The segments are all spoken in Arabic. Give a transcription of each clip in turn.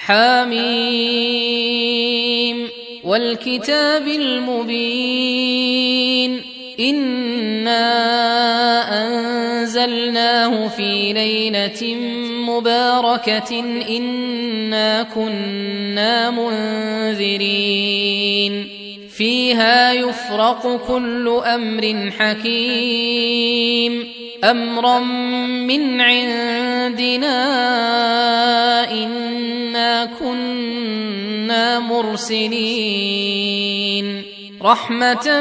حميم والكتاب المبين إنا أنزلناه في ليلة مباركة إنا كنا منذرين فيها يفرق كل أمر حكيم أمرا من عندنا إنا كنا مرسلين رحمة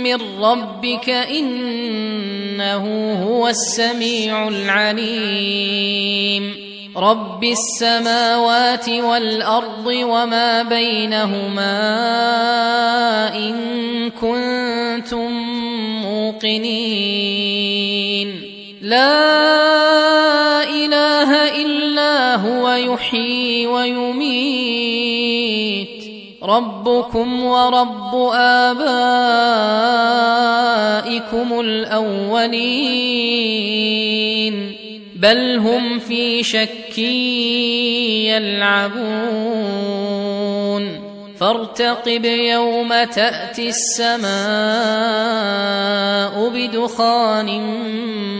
من ربك إنه هو السميع العليم رب السماوات والأرض وما بينهما إن كنتم موقنين لا إله إلا هو يحيي ويميت ربكم ورب آبائكم الأولين بل هم في شك يلعبون فارتقب يوم تأتي السماء بدخان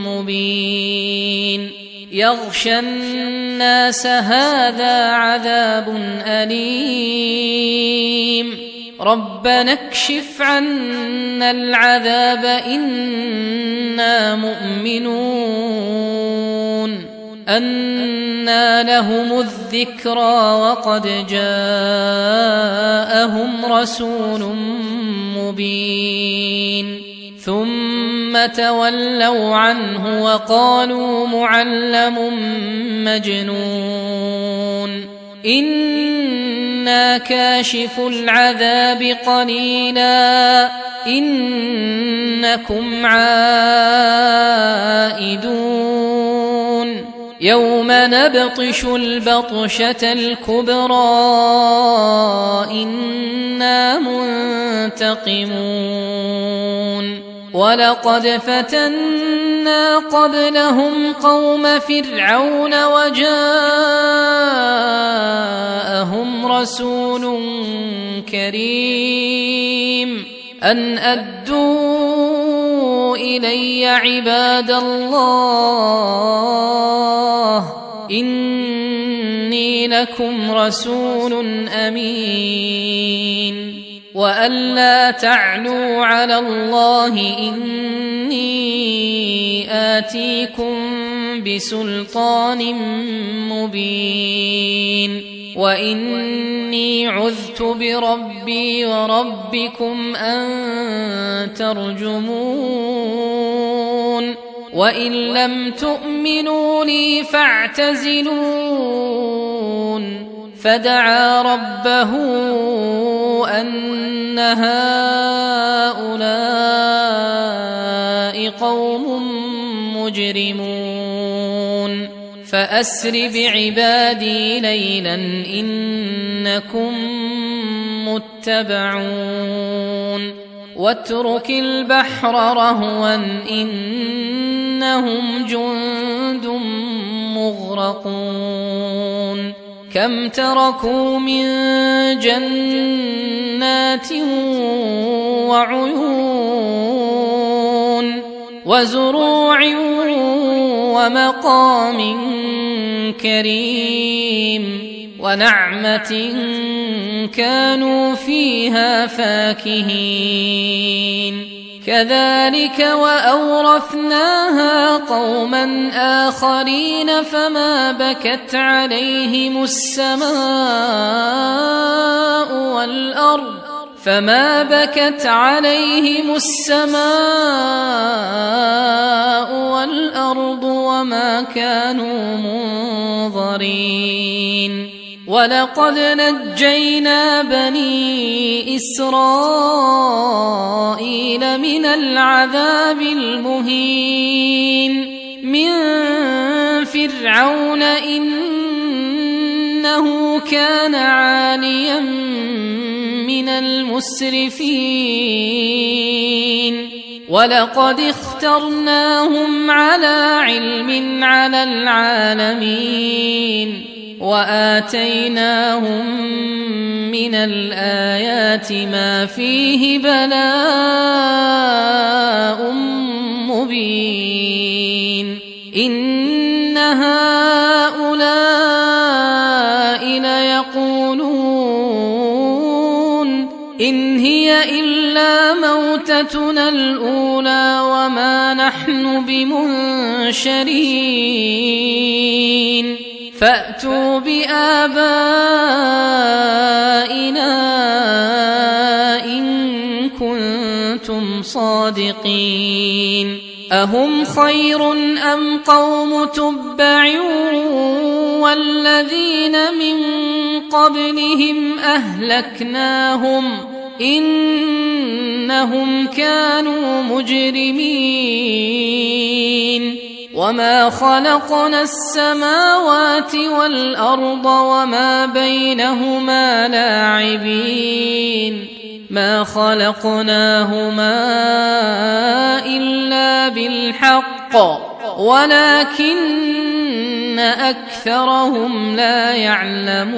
مبين يغشى الناس هذا عذاب أليم ربنا اكشف عنا العذاب إنا مؤمنون أنى لهم الذكرى وقد جاءهم رسول مبين ثم تولوا عنه وقالوا معلم مجنون إنا كاشف العذاب قليلا إنكم عائدون يوم نبطش البطشة الكبرى إنا منتقمون ولقد فتنا قبلهم قوم فرعون وجاءهم رسول كريم أن أدوا إلي عباد الله إني لكم رسول أمين وأن لا تعلوا على الله إني آتيكم بسلطان مبين وإني عذت بربي وربكم أن ترجمون وإن لم تؤمنوا لي فاعتزلون فدعا ربه أن هؤلاء قوم مجرمون فأسر بعبادي ليلا إنكم متبعون واترك البحر رهوا إنهم جند مغرقون كم تركوا من جنات وعيون وزروع ومقام كريم ونعمة كانوا فيها فاكهين كذلك وأورثناها قوما آخرين فما بكت عليهم السماء والأرض وما كانوا منظرين ولقد نجينا بني إسرائيل من العذاب المهين من فرعون إنه كان عاليا من المسرفين ولقد اخترناهم على علم على العالمين وآتيناهم من الآيات ما فيه بلاء مبين إن هؤلاء ليقولون إن هي إلا موتتنا الأولى وما نحن بمنشرين فأتوا بآبائنا إن كنتم صادقين أهم خير أم قوم تبع والذين من قبلهم أهلكناهم إنهم كانوا مجرمين وما خلقنا السماوات والأرض وما بينهما لاعبين ما خلقناهما إلا بالحق ولكن أكثرهم لا يعلمون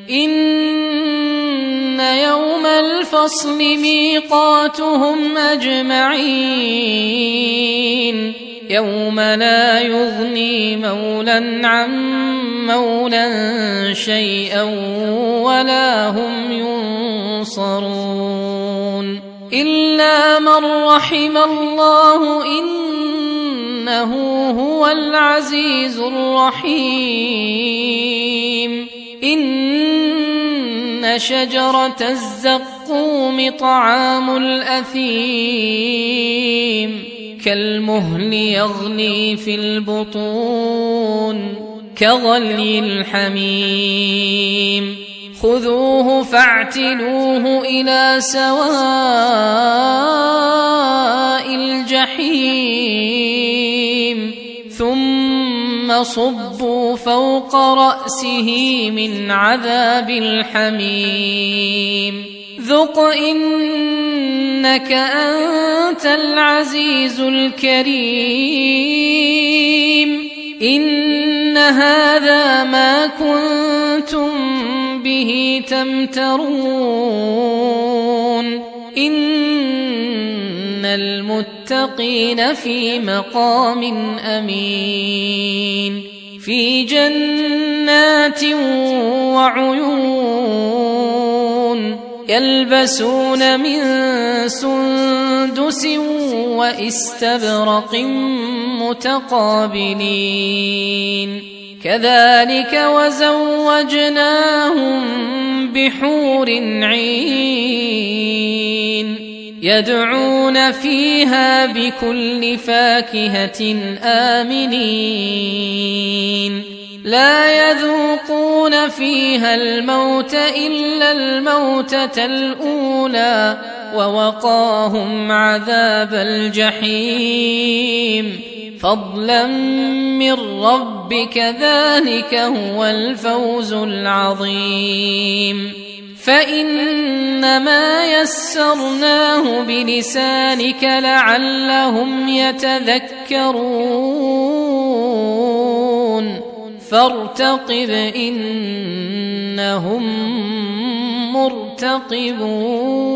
إن يوم الفصل ميقاتهم أجمعين يوم لا يغني مولى عن مولى شيئا ولا هم ينصرون إلا من رحم الله إنه هو العزيز الرحيم إن شجرة الزقوم طعام الأثيم كالمهل يغلي في البطون كغلي الحميم خذوه فاعتلوه إلى سواء الجحيم ثم صبوا فوق رأسه من عذاب الحميم ذق إنك أنت العزيز الكريم إن هذا ما كنتم به تمترون إن المتقين في مقام أمين في جنات وعيون يلبسون من سندس وإستبرق متقابلين كذلك وزوجناهم بحور عين يدعون فيها بكل فاكهة آمنين لا يذوقون فيها الموت إلا الموتة الأولى ووقاهم عذاب الجحيم فضلا من ربك ذلك هو الفوز العظيم فإنما يسرناه بلسانك لعلهم يتذكرون فارتقب إنهم مرتقبون